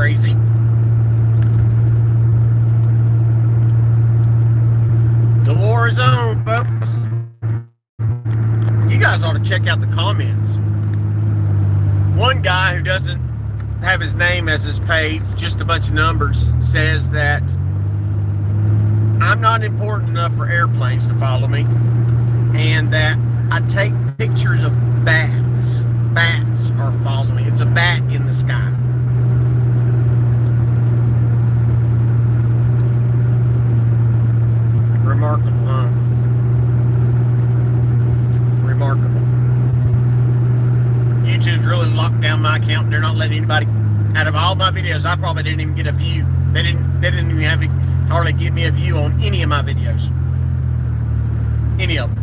crazy. The war is on, folks. You guys ought to check out the comments. One guy who doesn't have his name as his page, just a bunch of numbers, says that I'm not important enough for airplanes to follow me, and that I take pictures of bats. Bats are following me. It's a bat in the sky. Remarkable, huh? Remarkable. YouTube's really locked down my account. They're not letting anybody. Out of all my videos, I probably didn't even get a view. They didn't even hardly give me a view on any of my videos. Any of them.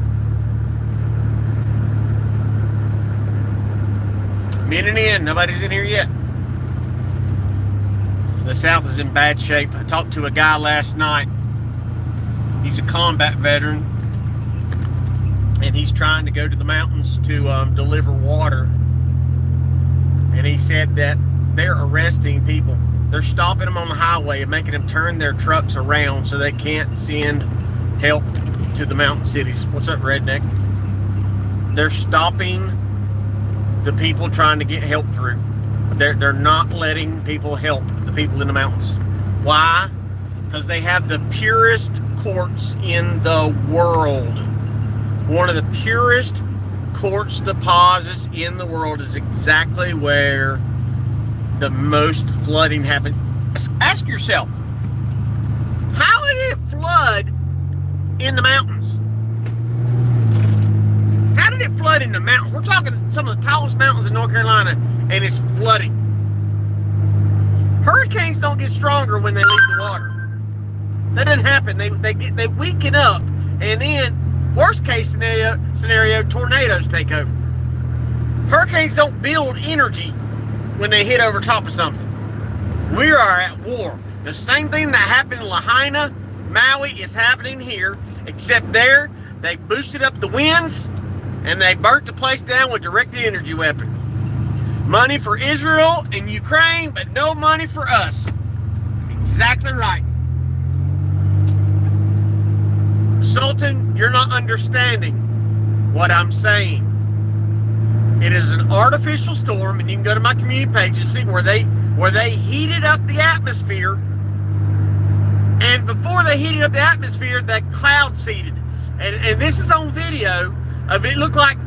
Minute in, nobody's in here yet. The South is in bad shape. I talked to a guy last night. He's a combat veteran, and he's trying to go to the mountains to deliver water. And he said that they're arresting people. They're stopping them on the highway and making them turn their trucks around so they can't send help to the mountain cities. What's up, redneck? They're stopping the people trying to get help through. They're not letting people help the people in the mountains. Why? Because they have the purest quartz in the world. One of the purest quartz deposits in the world is exactly where the most flooding happened. Ask yourself, how did it flood in the mountains? How did it flood in the mountains? We're talking some of the tallest mountains in North Carolina, and it's flooding. Hurricanes don't get stronger when they leave the water. That doesn't happen. They weaken up, and then worst case scenario, tornadoes take over. Hurricanes don't build energy when they hit over top of something. We are at war. The same thing that happened in Lahaina, Maui, is happening here, except there they boosted up the winds and they burnt the place down with directed energy weapon. Money for Israel and Ukraine, but no money for us. Exactly right. Sultan, you're not understanding what I'm saying. It is an artificial storm, and you can go to my community page and see where they heated up the atmosphere. And before they heated up the atmosphere, that cloud seeded. And this is on video of it looked like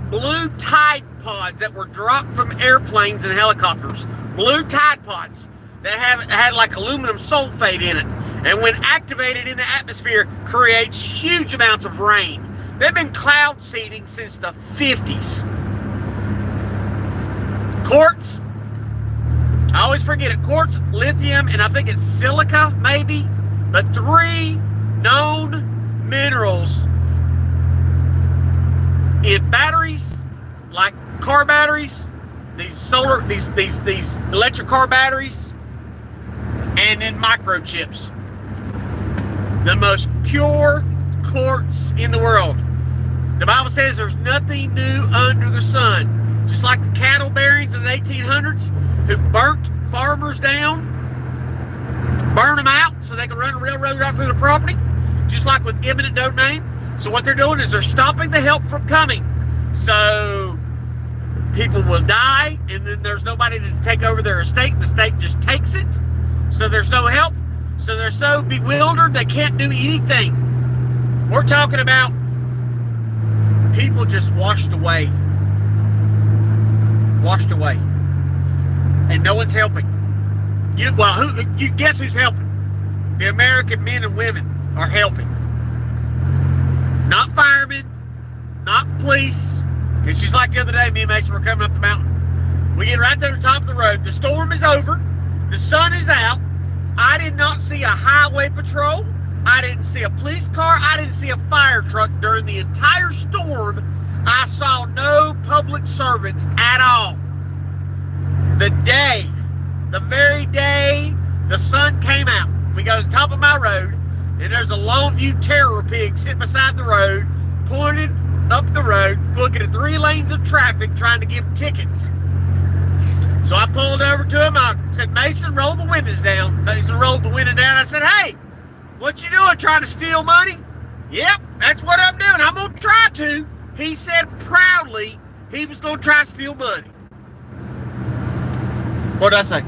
blue Tide Pods that were dropped from airplanes and helicopters. Blue Tide Pods that had like aluminum sulfate in it. And when activated in the atmosphere, creates huge amounts of rain. They've been cloud seeding since the 50s. Quartz, I always forget it. Quartz, lithium, and I think it's silica, maybe. The three known minerals in batteries, like car batteries, these electric car batteries, and in microchips. The most pure quartz in the world. The Bible says there's nothing new under the sun. Just like the cattle barons in the 1800s who burnt farmers down, burn them out so they can run a railroad right through the property, just like with eminent domain. So what they're doing is they're stopping the help from coming. So people will die, and then there's nobody to take over their estate, and the state just takes it. So there's no help. So they're so bewildered they can't do anything. We're talking about people just washed away. Washed away. And no one's helping. You guess who's helping? The American men and women are helping. Not firemen, not police. It's just like the other day, me and Mason were coming up the mountain. We get right there to the top of the road. The storm is over. The sun is out. I did not see a highway patrol. I didn't see a police car. I didn't see a fire truck during the entire storm. I saw no public servants at all. The very day the sun came out, we go to the top of my road, and there's a Longview terror pig sitting beside the road, pointed up the road, looking at 3 lanes of traffic, trying to give tickets. So I pulled over to him. I said, Mason, roll the windows down. Mason rolled the window down. I said, hey, what you doing, trying to steal money? Yep, that's what I'm doing. I'm going to try to. He said proudly he was going to try to steal money. What did I say?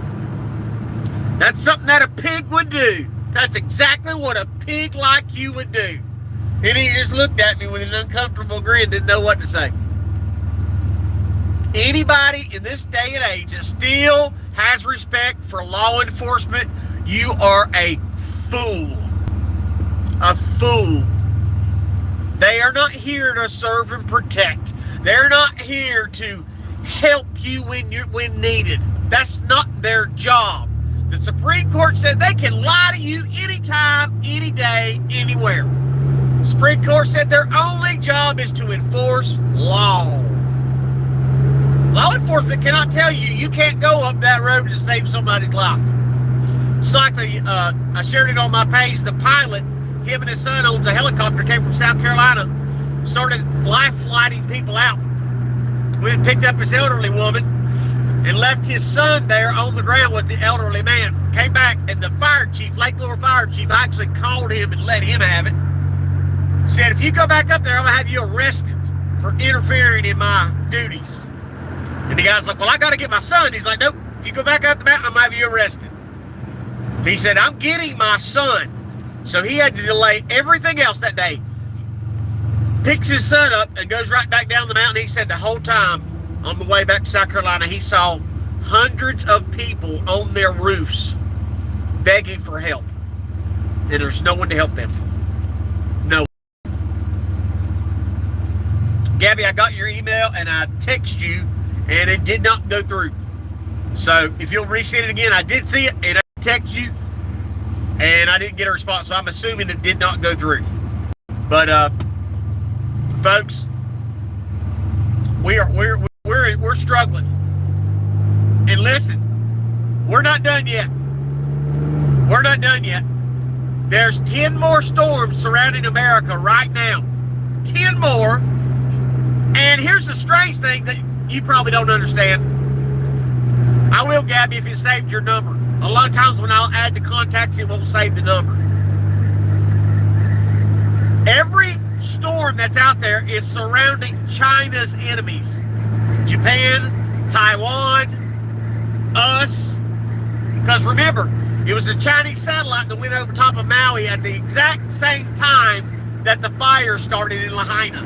That's something that a pig would do. That's exactly what a pig like you would do. And he just looked at me with an uncomfortable grin, didn't know what to say. Anybody in this day and age that still has respect for law enforcement, you are a fool. A fool. They are not here to serve and protect. They're not here to help you when needed. That's not their job. The Supreme Court said they can lie to you anytime, any day, anywhere. The Supreme Court said their only job is to enforce law. Law enforcement cannot tell you you can't go up that road to save somebody's life. It's like I shared it on my page. The pilot, him and his son owns a helicopter, came from South Carolina, started life flighting people out. We had picked up this elderly woman and left his son there on the ground with the elderly man. Came back, and the fire chief, Lake Lure fire chief, actually called him and let him have it. Said, if you go back up there, I'm going to have you arrested for interfering in my duties. And the guy's like, well, I got to get my son. He's like, nope, if you go back up the mountain, I'm going to have you arrested. He said, I'm getting my son. So he had to delay everything else that day. Picks his son up and goes right back down the mountain. He said the whole time on the way back to South Carolina, he saw hundreds of people on their roofs begging for help. And there's no one to help them. No. Gabby, I got your email and I text you and it did not go through. So if you'll resend it again, I did see it and I text you and I didn't get a response. So I'm assuming it did not go through. But folks, we're struggling. And listen, we're not done yet. We're not done yet. There's 10 more storms surrounding America right now. 10 more. And here's the strange thing that you probably don't understand. I will, Gabby, if it saved your number. A lot of times when I'll add the contacts, it won't save the number. Every storm that's out there is surrounding China's enemies. Japan, Taiwan, us. Because remember, it was a Chinese satellite that went over top of Maui at the exact same time that the fire started in Lahaina.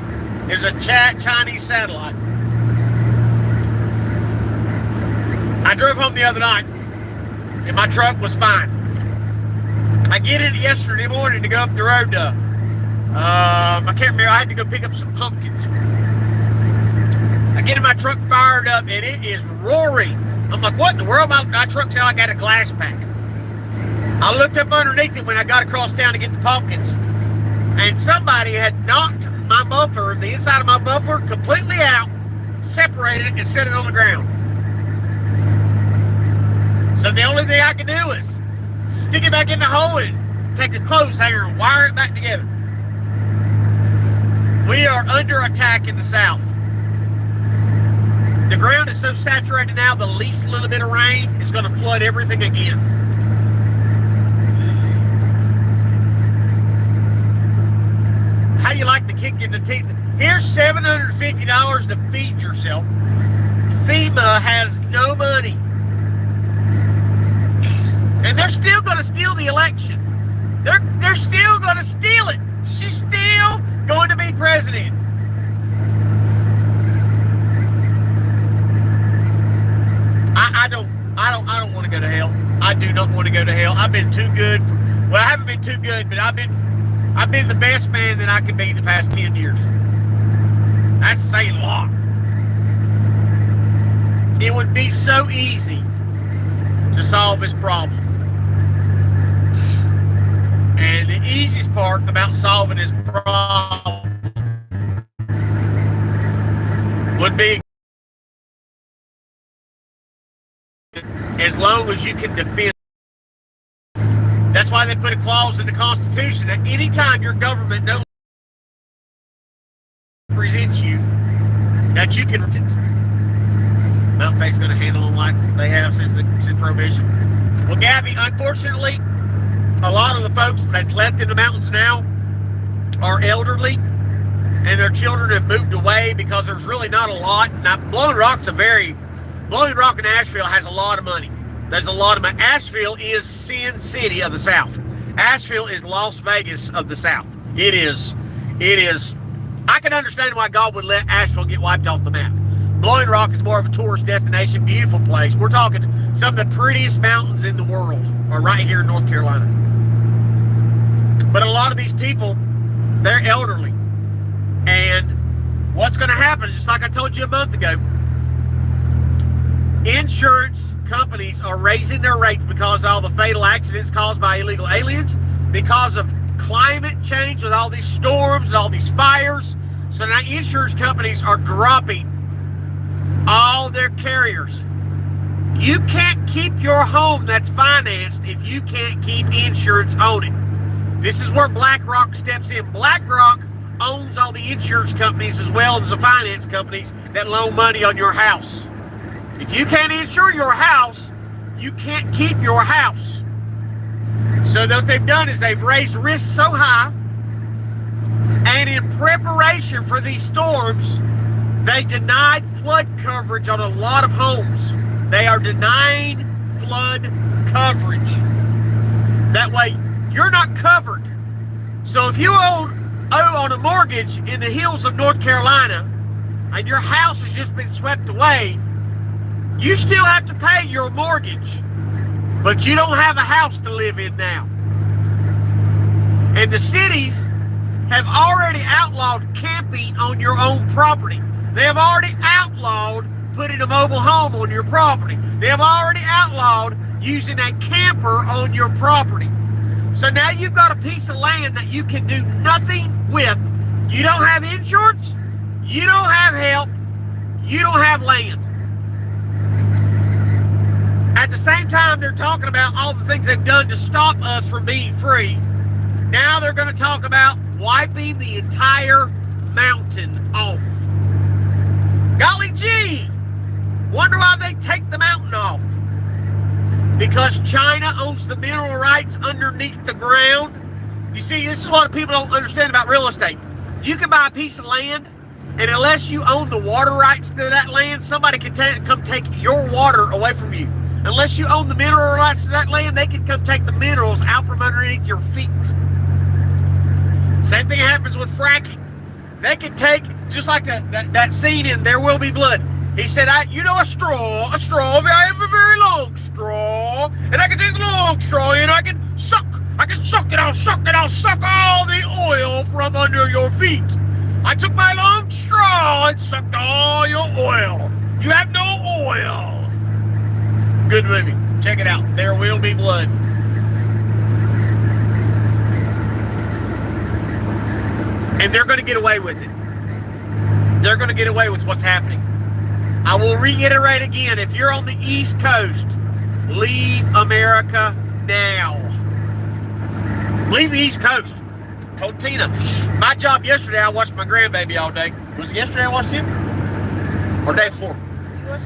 It was a Chinese satellite. I drove home the other night, and my truck was fine. I get in yesterday morning to go up the road to, I can't remember, I had to go pick up some pumpkins. I get in my truck fired up, and it is roaring. I'm like, what in the world? My truck sounds like I got a glass pack. I looked up underneath it when I got across town to get the pumpkins, and somebody had knocked my muffler, the inside of my muffler, completely out, separated it, and set it on the ground. So the only thing I can do is stick it back in the hole and take a clothes hanger and wire it back together. We are under attack in the South. The ground is so saturated now, the least little bit of rain is going to flood everything again. How you like the kick in the teeth? Here's $750 to feed yourself. FEMA has no money. And they're still going to steal the election. They're still going to steal it. She's still going to be president. I don't want to go to hell. I do not want to go to hell. I've been too good. I haven't been too good, but I've been the best man that I could be the past 10 years. That's saying a lot. It would be so easy to solve this problem. And the easiest part about solving this problem would be as long as you can defend. That's why they put a clause in the Constitution that any time your government no longer represents you, that you can. Mountain Fate's going to handle them like they have since Prohibition. Well, Gabby, unfortunately, a lot of the folks that's left in the mountains now are elderly, and their children have moved away because there's really not a lot. Now, Blowing Rock and Asheville has a lot of money. There's a lot of money. Asheville is Sin City of the South. Asheville is Las Vegas of the South. It is. I can understand why God would let Asheville get wiped off the map. Blowing Rock is more of a tourist destination, beautiful place. We're talking some of the prettiest mountains in the world are right here in North Carolina. But a lot of these people, they're elderly. And what's going to happen, just like I told you a month ago, insurance companies are raising their rates because of all the fatal accidents caused by illegal aliens, because of climate change with all these storms, all these fires. So now insurance companies are dropping all their carriers. You can't keep your home that's financed if you can't keep insurance on it. This is where BlackRock steps in. BlackRock owns all the insurance companies as well as the finance companies that loan money on your house. If you can't insure your house, you can't keep your house. So what they've done is they've raised risks so high, and in preparation for these storms, they denied flood coverage on a lot of homes. They are denying flood coverage. That way, you're not covered. So if you owe on a mortgage in the hills of North Carolina, and your house has just been swept away, you still have to pay your mortgage, but you don't have a house to live in now. And the cities have already outlawed camping on your own property. They have already outlawed putting a mobile home on your property. They have already outlawed using a camper on your property. So now you've got a piece of land that you can do nothing with. You don't have insurance, you don't have help, you don't have land. At the same time, they're talking about all the things they've done to stop us from being free. Now they're going to talk about wiping the entire mountain off. Golly gee! Wonder why they take the mountain off. Because China owns the mineral rights underneath the ground. You see, this is what people don't understand about real estate. You can buy a piece of land, and unless you own the water rights to that land, somebody can come take your water away from you. Unless you own the mineral rights to that land, they can come take the minerals out from underneath your feet. Same thing happens with fracking. They can take, just like that scene in There Will Be Blood. He said, a straw, I have a very long straw, and I can take the long straw and I can suck it, I'll suck all the oil from under your feet. I took my long straw and sucked all your oil. You have no oil. Good movie. Check it out. There Will Be Blood. And they're going to get away with it. They're going to get away with what's happening. I will reiterate again, if you're on the East Coast, leave America now. Leave the East Coast. Told Tina. My job yesterday, I watched my grandbaby all day. Was it yesterday I watched him? Or day before?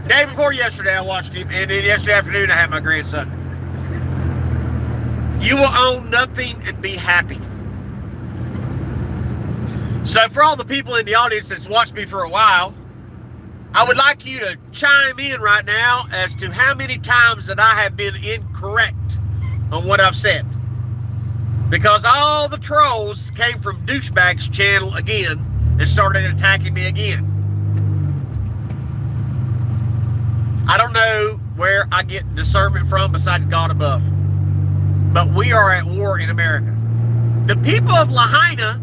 Day before yesterday I watched him, and then yesterday afternoon I had my grandson. You will own nothing and be happy. So for all the people in the audience that's watched me for a while, I would like you to chime in right now as to how many times that I have been incorrect on what I've said. Because all the trolls came from Douchebag's channel again and started attacking me again. I don't know where I get discernment from besides God above. But we are at war in America. The people of Lahaina,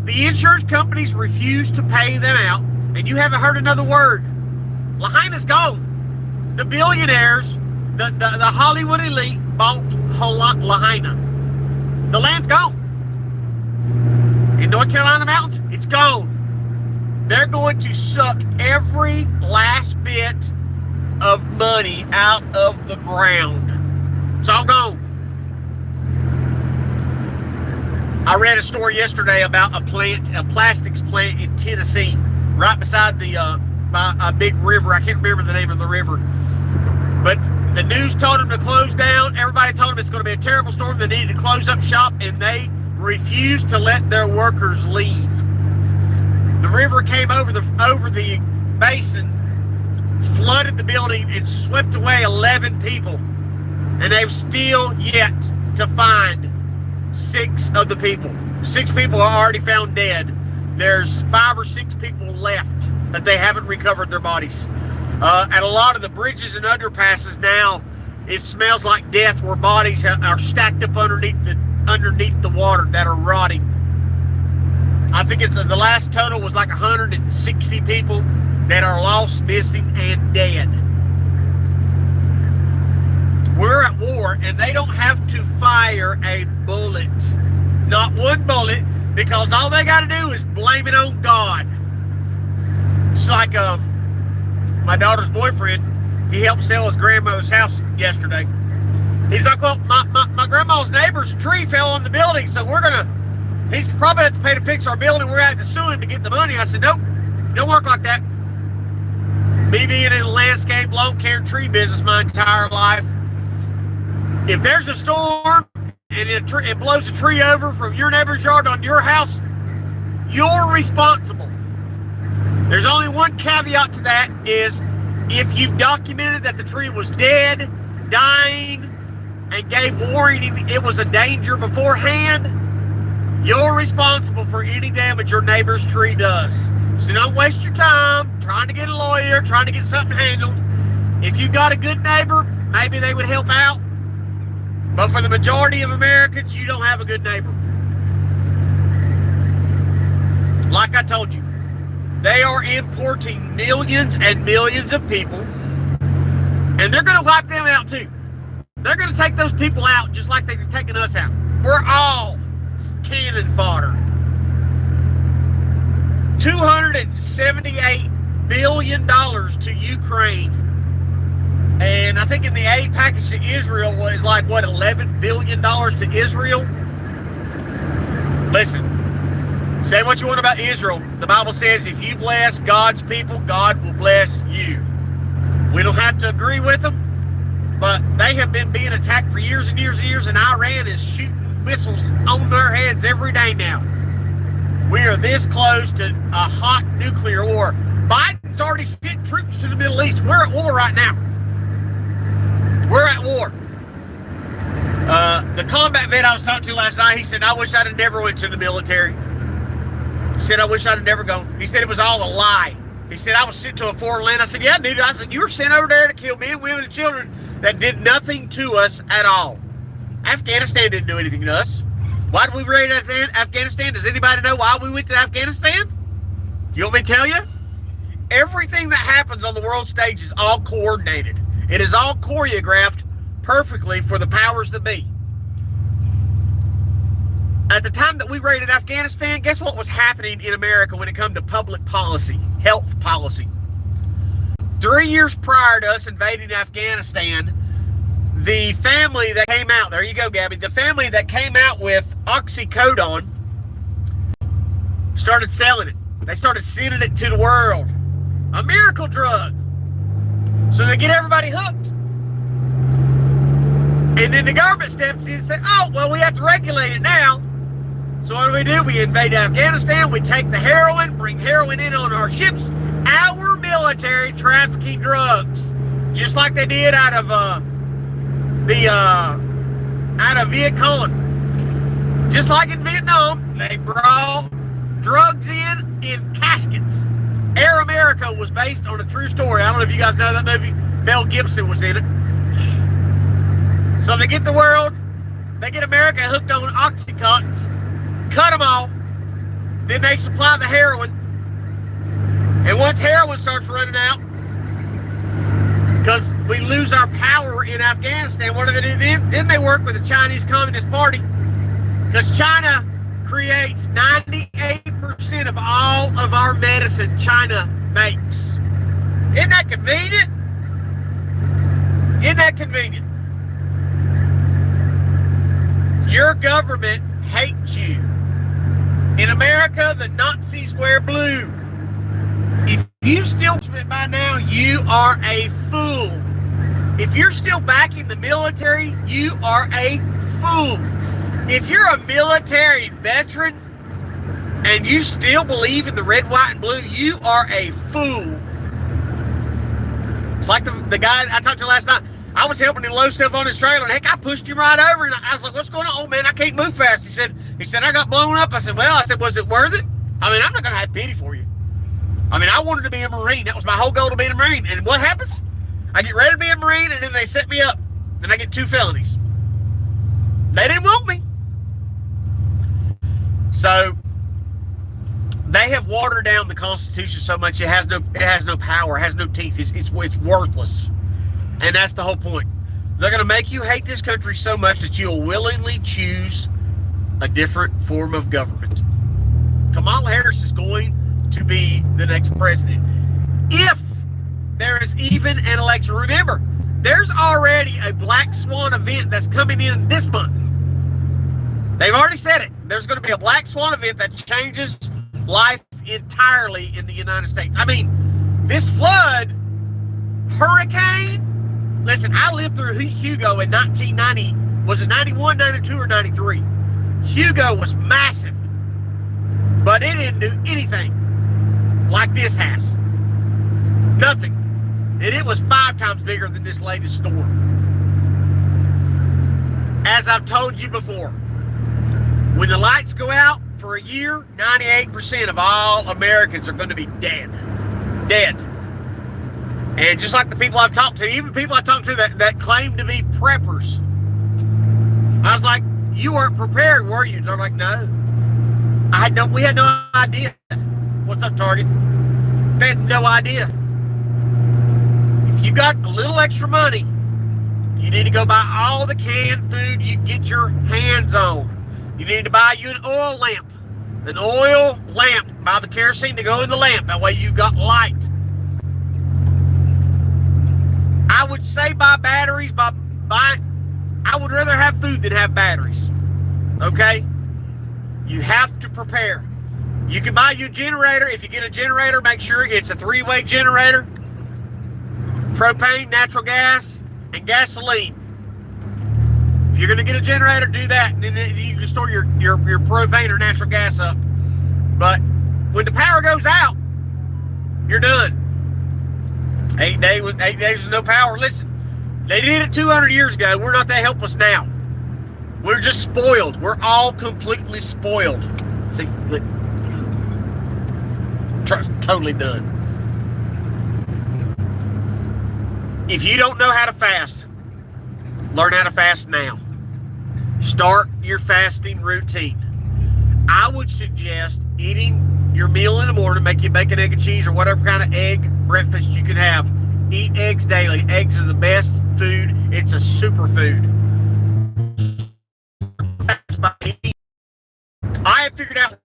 the insurance companies refuse to pay them out, and you haven't heard another word. Lahaina's gone. The billionaires, the Hollywood elite bought Lahaina. The land's gone. In North Carolina mountains, it's gone. They're going to suck every last bit of money out of the ground. It's all gone. I read a story yesterday about a plastics plant in Tennessee, right beside the by a big river. I can't remember the name of the river. But the news told them to close down. Everybody told them it's going to be a terrible storm. They needed to close up shop, and they refused to let their workers leave. The river came over the basin, flooded the building, and swept away 11 people. And they've still yet to find 6 of the people. 6 people are already found dead. There's 5 or 6 people left that they haven't recovered their bodies. At a lot of the bridges and underpasses now, it smells like death, where bodies are stacked up underneath the water that are rotting. I think the last total was like 160 people that are lost, missing, and dead. We're at war, and they don't have to fire a bullet. Not one bullet, because all they got to do is blame it on God. It's like my daughter's boyfriend, he helped sell his grandmother's house yesterday. He's like, well, my grandma's neighbor's tree fell on the building, so he's probably have to pay to fix our building. We're going to have to sue him to get the money. I said, nope, don't work like that. Me being in the landscape, lawn care, tree business my entire life, if there's a storm and it blows a tree over from your neighbor's yard on your house, you're responsible. There's only one caveat to that, is if you've documented that the tree was dead, dying, and gave warning it was a danger beforehand, you're responsible for any damage your neighbor's tree does. So don't waste your time trying to get a lawyer, trying to get something handled. If you got a good neighbor, maybe they would help out. But for the majority of Americans, you don't have a good neighbor. Like I told you, they are importing millions and millions of people, and they're going to wipe them out too. They're going to take those people out just like they're taking us out. We're all cannon fodder. $278 billion to Ukraine. And I think in the aid package to Israel was like, what, $11 billion to Israel? Listen, say what you want about Israel. The Bible says if you bless God's people, God will bless you. We don't have to agree with them, but they have been being attacked for years and years and years, and Iran is shooting missiles on their heads every day now. We are this close to a hot nuclear war. Biden's already sent troops to the Middle East. We're at war right now. We're at war. The combat vet I was talking to last night, he said, I wish I'd have never went to the military. He said, I wish I'd have never gone. He said it was all a lie. He said, I was sent to a foreign land. I said, yeah, dude. I said, you were sent over there to kill men, women, and children that did nothing to us at all. Afghanistan didn't do anything to us. Why did we raid Afghanistan? Does anybody know why we went to Afghanistan? You want me to tell you? Everything that happens on the world stage is all coordinated. It is all choreographed perfectly for the powers that be. At the time that we raided Afghanistan, guess what was happening in America when it come to public policy, health policy? 3 years prior to us invading Afghanistan, the family that came out, there you go, Gabby, the family that came out with oxycodone started selling it. They started sending it to the world. A miracle drug. So they get everybody hooked. And then the government steps in and says, oh, well, we have to regulate it now. So what do? We invade Afghanistan. We take the heroin, bring heroin in on our ships. Our military trafficking drugs. Just like they did out of Viet Cong. Just like in Vietnam, they brought drugs in caskets. Air America was based on a true story. I don't know if you guys know that movie. Mel Gibson was in it. So they get the world, they get America hooked on Oxycontins, cut them off, then they supply the heroin. And once heroin starts running out, because we lose our power in Afghanistan, what do they do then? Then they work with the Chinese Communist Party, because China creates 98% of all of our medicine China makes. Isn't that convenient? Isn't that convenient? Your government hates you. In America, the Nazis wear blue. If you still by now, you are a fool. If you're still backing the military, you are a fool. If you're a military veteran and you still believe in the red, white, and blue, you are a fool. It's like the guy I talked to last night. I was helping him load stuff on his trailer, and heck, I pushed him right over, and I was like, what's going on? Oh, man, I can't move fast. He said, I got blown up. I said, was it worth it? I mean, I'm not going to have pity for you. I mean, I wanted to be a Marine. That was my whole goal, to be a Marine. And what happens? I get ready to be a Marine, and then they set me up, and I get 2 felonies. They didn't want me. So they have watered down the Constitution so much it has no power, it has no teeth. It's worthless. And that's the whole point. They're going to make you hate this country so much that you'll willingly choose a different form of government. Kamala Harris is going to be the next president. If there is even an election. Remember, there's already a Black Swan event that's coming in this month. They've already said it. There's going to be a Black Swan event that changes life entirely in the United States. I mean, this flood, hurricane, listen, I lived through Hugo in 1990. Was it 91, 92, or 93? Hugo was massive. But it didn't do anything like this has. Nothing. And it was 5 times bigger than this latest storm. As I've told you before, when the lights go out for a year, 98% of all Americans are going to be dead. Dead. And just like the people I've talked to, even people I talked to that claim to be preppers, I was like, you weren't prepared, were you? They're like, no. We had no idea. What's up, Target? They had no idea. If you got a little extra money, you need to go buy all the canned food you get your hands on. You need to buy you an oil lamp. An oil lamp. Buy the kerosene to go in the lamp. That way you got light. I would say buy batteries. I would rather have food than have batteries. Okay? You have to prepare. You can buy you a generator. If you get a generator, make sure it's a 3-way generator. Propane, natural gas, and gasoline. If you're going to get a generator, do that. And then you can store your propane or natural gas up. But when the power goes out, you're done. 8 days with no power. Listen, they did it 200 years ago. We're not that helpless now. We're just spoiled. We're all completely spoiled. See, look. Totally done. If you don't know how to fast, learn how to fast now. Start your fasting routine. I would suggest eating your meal in the morning, make you bacon, egg, and cheese, or whatever kind of egg breakfast you can have. Eat eggs daily. Eggs are the best food. It's a superfood. I have figured out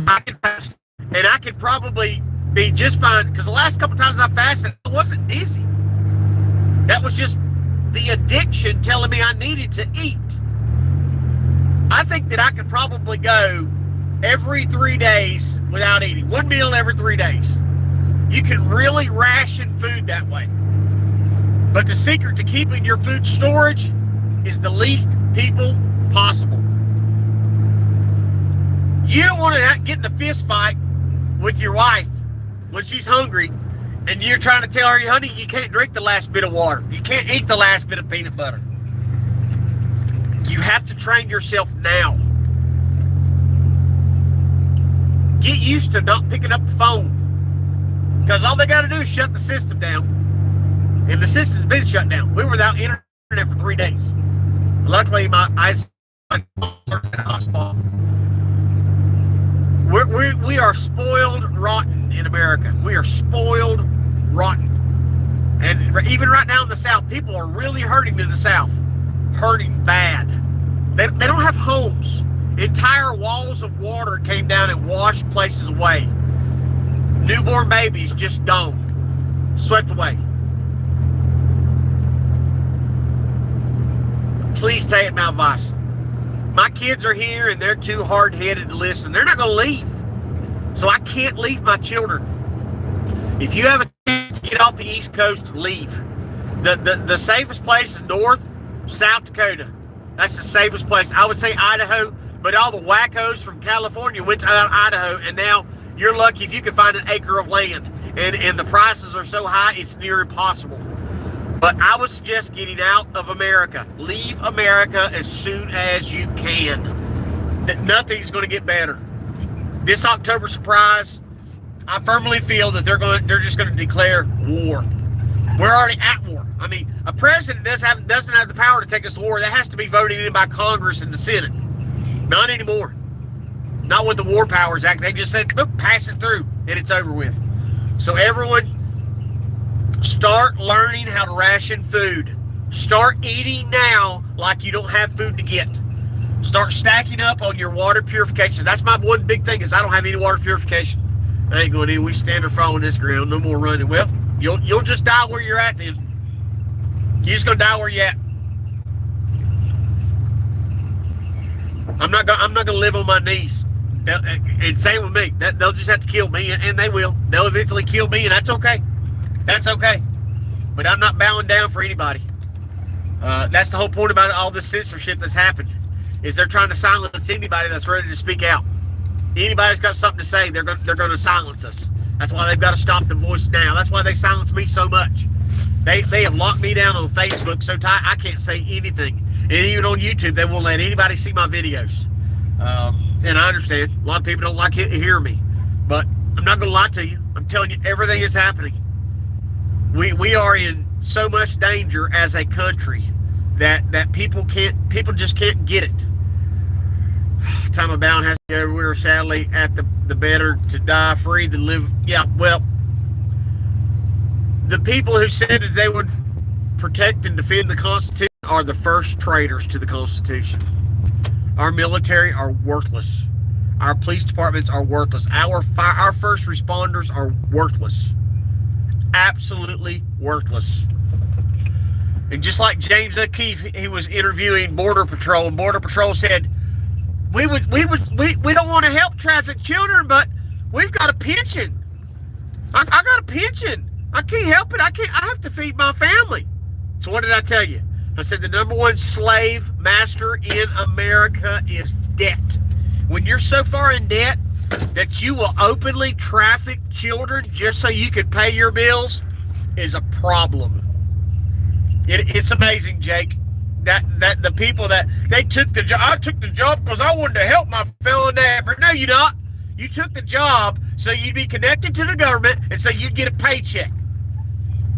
I can fast, and I could probably be just fine, because the last couple times I fasted, I wasn't dizzy. That was just the addiction telling me I needed to eat. I think that I could probably go every 3 days without eating. 1 meal every 3 days. You can really ration food that way. But the secret to keeping your food storage is the least people possible. You don't want to get in a fist fight with your wife when she's hungry and you're trying to tell her, honey, you can't drink the last bit of water. You can't eat the last bit of peanut butter. You have to train yourself now. Get used to not picking up the phone. Because all they got to do is shut the system down. And the system's been shut down. We were without internet for 3 days. Luckily, my hotspot. We are spoiled rotten in America. We are spoiled rotten. And even right now in the South, people are really hurting in the South. Hurting bad. They don't have homes. Entire walls of water came down and washed places away. Newborn babies just don't. Swept away. Please take my advice. My kids are here and they're too hard-headed to listen. They're not going to leave. So I can't leave my children. If you have a chance to get off the East Coast, leave. The safest place is North, South Dakota. That's the safest place. I would say Idaho, but all the wackos from California went to Idaho, and now you're lucky if you can find an acre of land. And the prices are so high, it's near impossible. But I would suggest getting out of America. Leave America as soon as you can. Nothing's going to get better. This October surprise, I firmly feel that they're just going to declare war. We're already at war. I mean, a president doesn't have the power to take us to war. That has to be voted in by Congress and the Senate. Not anymore. Not with the War Powers Act. They just said, pass it through, and it's over with. So everyone, start learning how to ration food. Start eating now like you don't have food to get. Start stacking up on your water purification. That's my one big thing, is I don't have any water purification. I ain't going in. We stand or fall on this ground. No more running. Well, you'll just die where you're at then. You're just gonna die where you're at. I'm not gonna live on my knees. And same with me. They'll just have to kill me, and they will. They'll eventually kill me, and that's okay. That's okay. But I'm not bowing down for anybody. That's the whole point about all this censorship that's happened, is they're trying to silence anybody that's ready to speak out. Anybody that's got something to say, they're going to silence us. That's why they've got to stop the voice now. That's why they silence me so much. They have locked me down on Facebook so tight I can't say anything. And even on YouTube, they won't let anybody see my videos. And I understand. A lot of people don't like to hear me. But I'm not going to lie to you. I'm telling you, everything is happening. We are in so much danger as a country that people just can't get it. Time of bound has to be everywhere, sadly, at the better to die free than live. Yeah, well, the people who said that they would protect and defend the Constitution are the first traitors to the Constitution. Our military are worthless. Our police departments are worthless. Our first responders are worthless. Absolutely worthless. And just like James O'Keefe, he was interviewing Border Patrol, and Border Patrol said, we don't want to help traffic children, but we've got a pension. I got a pension. I can't help it. I have to feed my family. So what did I tell you? I said the number one slave master in America is debt. When you're so far in debt that you will openly traffic children just so you can pay your bills is a problem. It's amazing, Jake. That the people that they took the job. I took the job because I wanted to help my fellow neighbor. No, you not. You took the job so you'd be connected to the government and so you'd get a paycheck.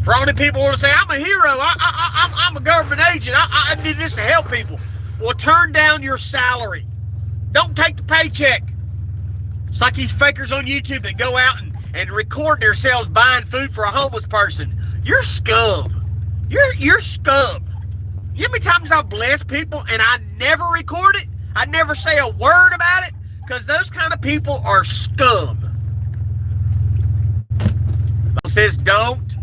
For all the people who want to say, I'm a hero, I'm a government agent, I did this to help people. Well, turn down your salary. Don't take the paycheck. It's like these fakers on YouTube that go out and record themselves buying food for a homeless person. You're scum. You're scum. You know how many times I bless people and I never record it? I never say a word about it? Because those kind of people are scum. It says don't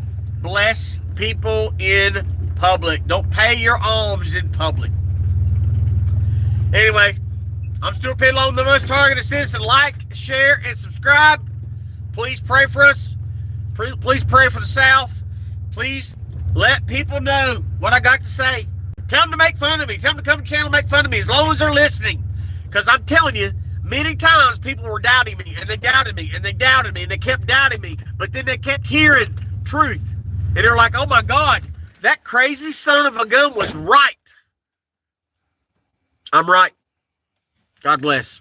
bless people in public. Don't pay your alms in public. Anyway, I'm Stuart Pidlone, the most targeted citizen. Like, share, and subscribe. Please pray for us. Please pray for the South. Please let people know what I got to say. Tell them to make fun of me. Tell them to come to the channel and make fun of me as long as they're listening. Because I'm telling you, many times people were doubting me, and they doubted me, and they doubted me, and they kept doubting me. But then they kept hearing truth. And they're like, oh my God, that crazy son of a gun was right. I'm right. God bless.